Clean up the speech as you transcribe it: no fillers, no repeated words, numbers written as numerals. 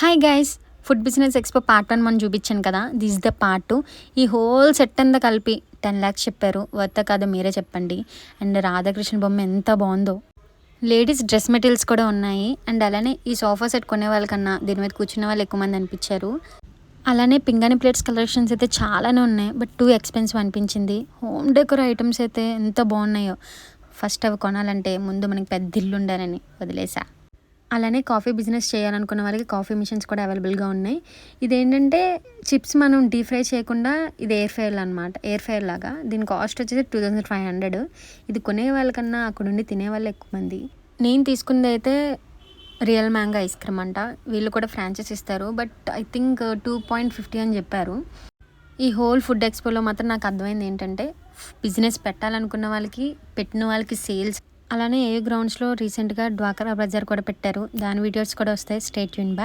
Hi guys, food business expo part 1 మనం చూపించాను కదా. This the part 2. ఈ హోల్ సెట్ అంతా కలిపి 10 lakhs చెప్పారు. వర్త కాదో మీరే చెప్పండి. అండ్ రాధాకృష్ణ బొమ్మ ఎంత బాగుందో. లేడీస్ డ్రెస్ మెటీరియల్స్ కూడా ఉన్నాయి. అండ్ అలానే ఈ సోఫా సెట్ కొనే వాళ్ళకన్నా దీని మీద కూర్చునే వాళ్ళు ఎక్కువ మంది అనిపించారు. అలానే పింగాణి ప్లేట్స్ కలెక్షన్స్ అయితే చాలానే ఉన్నాయి, బట్ టూ ఎక్స్పెన్సివ్ అనిపించింది. హోమ్ డెకోర్ ఐటమ్స్ అయితే ఎంత బాగున్నాయో. ఫస్ట్ అవి కొనాలంటే ముందు మనకి పెద్ద ఇల్లు ఉండాలని వదిలేసా. అలానే కాఫీ బిజినెస్ చేయాలనుకున్న వాళ్ళకి కాఫీ మిషన్స్ కూడా అవైలబుల్గా ఉన్నాయి. ఇదేంటంటే చిప్స్ మనం డీప్ ఫ్రై చేయకుండా ఇది ఎయిర్ ఫ్రైర్ లాగా. దీని కాస్ట్ వచ్చేసి 2500. ఇది కొనే వాళ్ళకన్నా అక్కడ ఉండి తినే వాళ్ళు ఎక్కువ మంది. నేను తీసుకుంది అయితే రియల్ మ్యాంగో ఐస్ క్రీమ్ అంట. వీళ్ళు కూడా ఫ్రాంచైజ్ ఇస్తారు, బట్ ఐ థింక్ 2.50 అని చెప్పారు. ఈ హోల్ ఫుడ్ ఎక్స్పోలో మాత్రం నాకు అర్థమైంది ఏంటంటే బిజినెస్ పెట్టాలనుకున్న వాళ్ళకి, పెట్టిన వాళ్ళకి సేల్స్. అలానే ఏ గ్రౌండ్స్లో రీసెంట్గా డ్వాక్రా బజార్ కూడా పెట్టారు. దాని వీడియోస్ కూడా వస్తాయి. Stay tune. బై.